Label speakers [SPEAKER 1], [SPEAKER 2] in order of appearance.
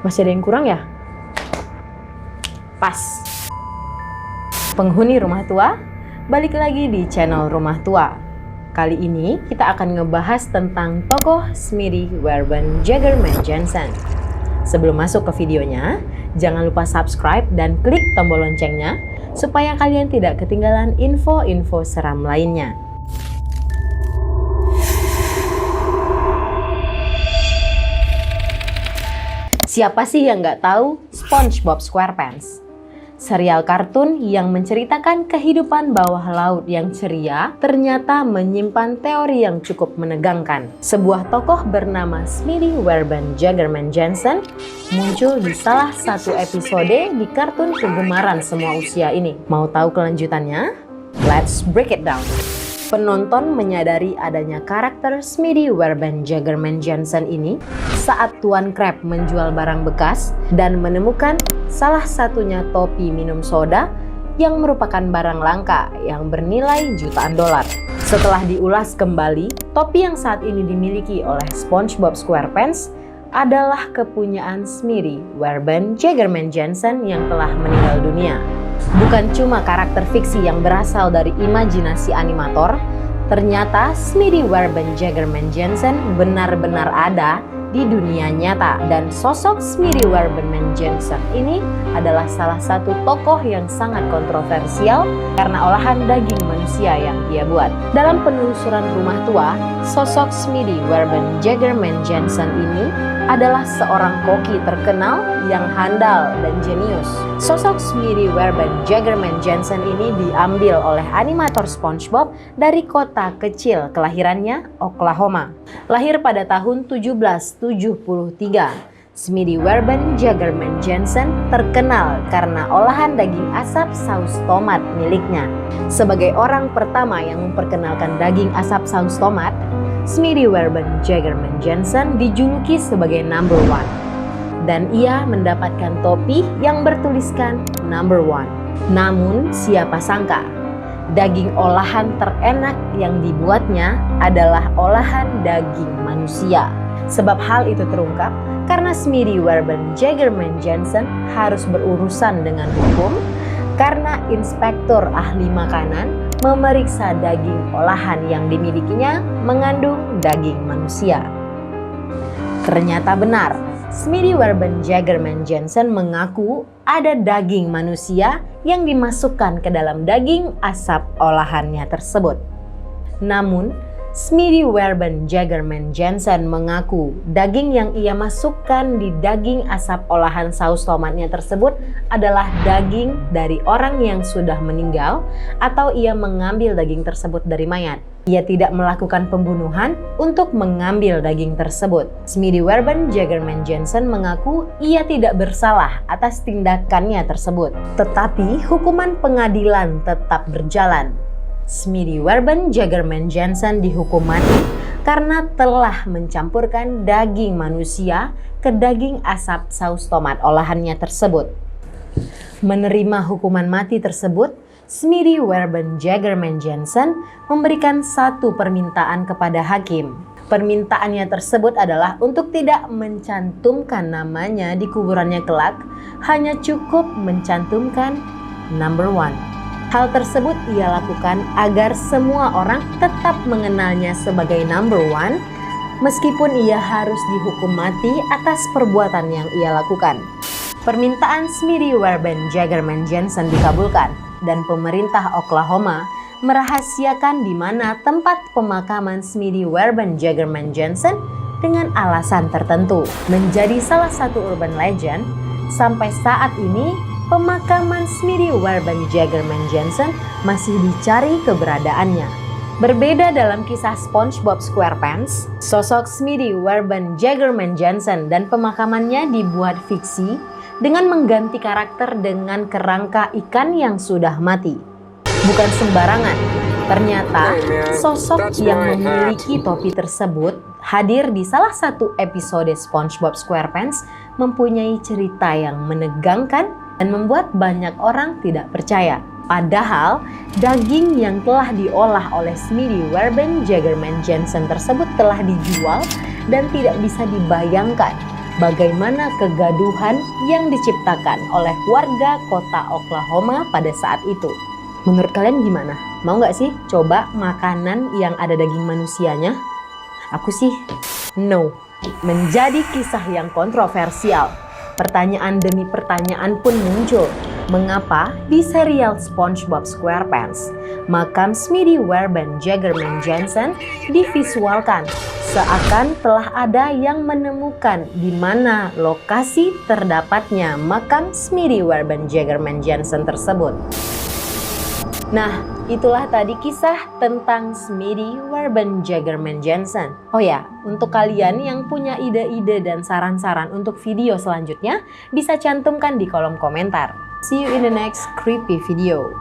[SPEAKER 1] Masih ada yang kurang ya? Pas. Penghuni rumah tua, balik lagi di channel Rumah Tua. Kali ini kita akan ngebahas tentang tokoh Smitty Werben Jagerman Jansen. Sebelum masuk ke videonya, jangan lupa subscribe dan klik tombol loncengnya supaya kalian tidak ketinggalan info-info seram lainnya. Siapa sih yang nggak tahu SpongeBob SquarePants? Serial kartun yang menceritakan kehidupan bawah laut yang ceria ternyata menyimpan teori yang cukup menegangkan. Sebuah tokoh bernama Smitty Werben Jagerman Jansen muncul di salah satu episode di kartun kegemaran semua usia ini. Mau tahu kelanjutannya? Let's break it down. Penonton menyadari adanya karakter Smitty Werben Jagerman Jansen ini saat Tuan Crab menjual barang bekas dan menemukan salah satunya topi minum soda yang merupakan barang langka yang bernilai jutaan dolar. Setelah diulas kembali, topi yang saat ini dimiliki oleh SpongeBob SquarePants adalah kepunyaan Smitty Werben Jagerman Jansen yang telah meninggal dunia. Bukan cuma karakter fiksi yang berasal dari imajinasi animator, ternyata Smitty Werben Jagerman Jansen benar-benar ada di dunia nyata. Dan sosok Smitty Werben Jansen ini adalah salah satu tokoh yang sangat kontroversial karena olahan daging manusia yang dia buat. Dalam penelusuran Rumah Tua, sosok Smitty Werben Jagerman Jansen ini adalah seorang koki terkenal yang handal dan jenius. Sosok Smitty Werben Jagerman Jansen ini diambil oleh animator SpongeBob dari kota kecil kelahirannya, Oklahoma. Lahir pada tahun 1773. Smitty Werben Jagerman Jansen terkenal karena olahan daging asap saus tomat miliknya. Sebagai orang pertama yang memperkenalkan daging asap saus tomat, Smitty Werben Jagerman Jansen dijuluki sebagai number one. Dan ia mendapatkan topi yang bertuliskan number one. Namun siapa sangka, daging olahan terenak yang dibuatnya adalah olahan daging manusia. Sebab hal itu terungkap karena Smitty Werben Jagerman Jansen harus berurusan dengan hukum karena inspektur ahli makanan memeriksa daging olahan yang dimilikinya mengandung daging manusia. Ternyata benar, Smitty Werben Jagerman Jansen mengaku ada daging manusia yang dimasukkan ke dalam daging asap olahannya tersebut. Namun, Smitty Werben Jagerman Jansen mengaku daging yang ia masukkan di daging asap olahan saus tomatnya tersebut adalah daging dari orang yang sudah meninggal atau ia mengambil daging tersebut dari mayat. Ia tidak melakukan pembunuhan untuk mengambil daging tersebut. Smitty Werben Jagerman Jansen mengaku ia tidak bersalah atas tindakannya tersebut. Tetapi hukuman pengadilan tetap berjalan. Smitty Werben Jagerman Jansen dihukum mati karena telah mencampurkan daging manusia ke daging asap saus tomat olahannya tersebut. Menerima hukuman mati tersebut, Smitty Werben Jagerman Jansen memberikan satu permintaan kepada hakim. Permintaannya tersebut adalah untuk tidak mencantumkan namanya di kuburannya kelak, hanya cukup mencantumkan number one. Hal tersebut ia lakukan agar semua orang tetap mengenalnya sebagai number one, meskipun ia harus dihukum mati atas perbuatan yang ia lakukan. Permintaan Smitty Werben Jagerman Jansen dikabulkan, dan pemerintah Oklahoma merahasiakan di mana tempat pemakaman Smitty Werben Jagerman Jansen dengan alasan tertentu. Menjadi salah satu urban legend, sampai saat ini pemakaman Smitty Werben Jagerman Jansen masih dicari keberadaannya. Berbeda dalam kisah SpongeBob SquarePants, sosok Smitty Werben Jagerman Jansen dan pemakamannya dibuat fiksi dengan mengganti karakter dengan kerangka ikan yang sudah mati. Bukan sembarangan, ternyata sosok yang memiliki topi tersebut hadir di salah satu episode SpongeBob SquarePants mempunyai cerita yang menegangkan dan membuat banyak orang tidak percaya. Padahal, daging yang telah diolah oleh Smitty Werben Jagerman Jansen tersebut telah dijual dan tidak bisa dibayangkan bagaimana kegaduhan yang diciptakan oleh warga kota Oklahoma pada saat itu. Menurut kalian gimana? Mau nggak sih coba makanan yang ada daging manusianya? Aku sih no. Menjadi kisah yang kontroversial. Pertanyaan demi pertanyaan pun muncul. Mengapa di serial SpongeBob SquarePants, makam Smitty Werben Jagerman Johnson divisualkan seakan telah ada yang menemukan di mana lokasi terdapatnya makam Smitty Werben Jagerman Johnson tersebut. Nah, itulah tadi kisah tentang Smitty Werben Jagerman Johnson. Oh ya, untuk kalian yang punya ide-ide dan saran-saran untuk video selanjutnya, bisa cantumkan di kolom komentar. See you in the next creepy video.